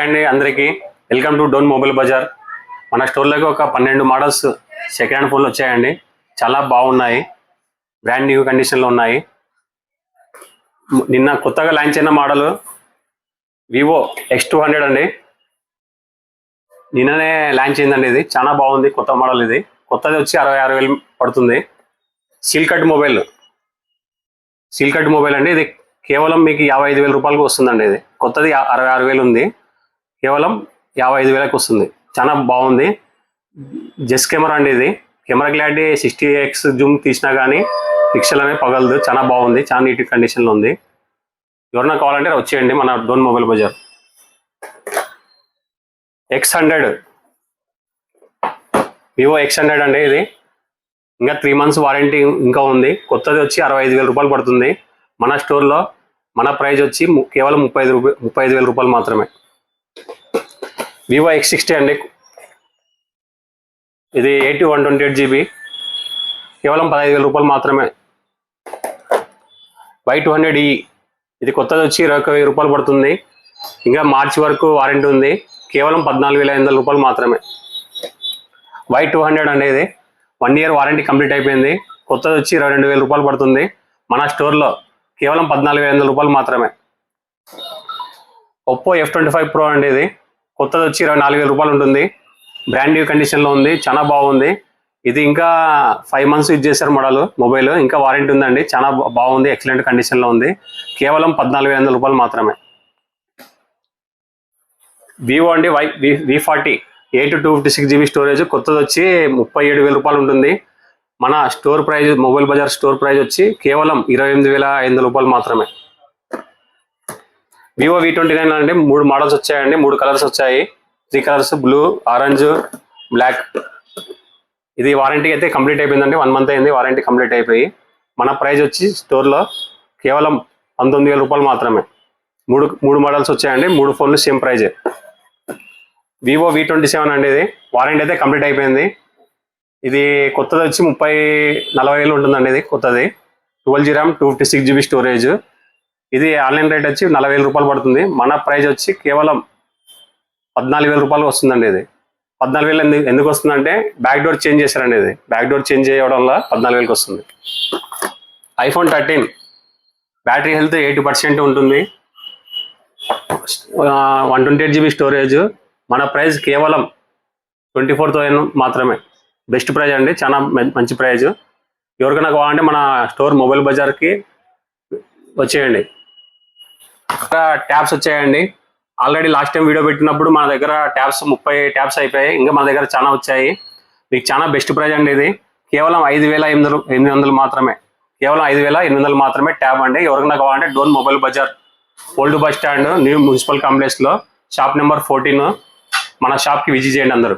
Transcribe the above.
అండి అందరికీ welcome to Don mobile bazaar. మన స్టోర్లోకి ఒక 12 మోడల్స్ సెకండ్ హ్యాండ్ ఫోన్లు వచ్చాయండి. చాలా బాగున్నాయి, బ్రాండ్ న్యూ కండిషన్లో ఉన్నాయి. నిన్న కొత్తగా లాంచ్ అయిన మోడల్ వివో X200 అండి. నిన్ననే లాంచ్ అయిందండి. ఇది చాలా బాగుంది, కొత్త మోడల్. ఇది కొత్తది వచ్చి 66,000 పడుతుంది. సీల్ కట్ మొబైల్ అండి. ఇది కేవలం మీకు 55,000 రూపాయలకు వస్తుందండి. ఇది కొత్తది 66,000 ఉంది, కేవలం 55,000కి వస్తుంది. చాలా బాగుంది. జస్ట్ కెమెరా అండి. ఇది కెమెరా క్లారిటీ 60x జూమ్ తీసినా కానీ పిక్సెల్ అనేది పగలదు. చాలా బాగుంది, చాలా నీట్ కండిషన్లో ఉంది. ఎవరన్నా కావాలంటే వచ్చేయండి మన Dhone mobile Bazar. X100 Vivo X100 అండి. ఇది ఇంకా 3 months వారంటీ ఇంకా ఉంది. కొత్తది వచ్చి 65,000 రూపాయలు పడుతుంది. మన స్టోర్లో మన ప్రైస్ వచ్చి కేవలం 35,000 రూపాయలు మాత్రమే. వివో X60 అండి. ఇది 128GB, కేవలం 15,000 రూపాయలు మాత్రమే. Y200E ఇది కొత్తది వచ్చి 21,000 రూపాయలు పడుతుంది. ఇంకా మార్చి వరకు వారంటీ ఉంది. కేవలం 14,500 రూపాయలు మాత్రమే. Y200 అనేది 1 year వారంటీ కంప్లీట్ అయిపోయింది. కొత్తది వచ్చి 22,000 రూపాయలు పడుతుంది. మన స్టోర్లో కేవలం 14,500 రూపాయలు మాత్రమే. ఒప్పో F25 Pro అండి. ఇది కొత్తది వచ్చి 24,000 రూపాయలు ఉంటుంది. బ్రాండ్ న్యూ కండిషన్లో ఉంది, చాలా బాగుంది. ఇది ఇంకా 5 months యూజ్ చేశారు మొబైల్, ఇంకా వారంటీ ఉందండి. చాలా బాగుంది, ఎక్సలెంట్ కండిషన్లో ఉంది. కేవలం 14,500 రూపాయలు మాత్రమే. వివో అండి V40 8/256GB స్టోరేజ్. కొత్తది వచ్చి 37,000 రూపాయలు ఉంటుంది. మన store price, mobile bazaar store price వచ్చి కేవలం 28,500 రూపాయలు మాత్రమే. వివో V29 అండి. 3 మోడల్స్ వచ్చాయండి, 3 కలర్స్ వచ్చాయి. 3 కలర్స్ బ్లూ, ఆరెంజ్, బ్లాక్. ఇది వారంటీ అయితే కంప్లీట్ అయిపోయిందండి. 1 month అయింది వారంటీ కంప్లీట్ అయిపోయి. మన ప్రైస్ వచ్చి స్టోర్లో కేవలం 19,000 రూపాయలు మాత్రమే. 3 మోడల్స్ వచ్చాయండి, 3 ఫోన్లు సేమ్ ప్రైజే. వివో V27 అండి. ఇది వారంటీ అయితే కంప్లీట్ అయిపోయింది. ఇది కొత్తది వచ్చి 40,000 ఉంటుందండి. ఇది కొత్తది 12GB RAM 256GB స్టోరేజ్. ఇది ఆన్లైన్ రేట్ వచ్చి 40,000 రూపాయలు పడుతుంది. మన ప్రైస్ వచ్చి కేవలం 14,000 రూపాయలు వస్తుందండి. ఇది 14,000 ఎందుకు వస్తుందంటే బ్యాక్ డోర్ చేంజ్ చేశారండి. ఇది బ్యాక్ డోర్ చేంజ్ చేయడం వల్ల 14,000కి వస్తుంది. iPhone 13 బ్యాటరీ హెల్త్ 80% ఉంటుంది. 128GB storage. మన ప్రైస్ కేవలం 24,000 మాత్రమే. బెస్ట్ ప్రైజ్ అండి, చాలా మంచి ప్రైజ్. ఎవరికైనా కావాలంటే మన స్టోర్ మొబైల్ బజార్కి వచ్చేయండి. ట్యాబ్స్ వచ్చాయండి. ఆల్రెడీ లాస్ట్ టైం వీడియో పెట్టినప్పుడు మన దగ్గర 30 ట్యాబ్స్ అయిపోయాయి. ఇంకా మన దగ్గర చాలా వచ్చాయి. మీకు చాలా బెస్ట్ ప్రైజ్ అండి. ఇది కేవలం 5,800 మాత్రమే. కేవలం 5,800 మాత్రమే ట్యాబ్ అండి. ఎవరికైనా కావాలంటే Dhone mobile Bazar, old bus stand, new municipal కాంప్లెక్స్లో షాప్ నెంబర్ 14 మన షాప్కి విజిట్ చేయండి అందరూ.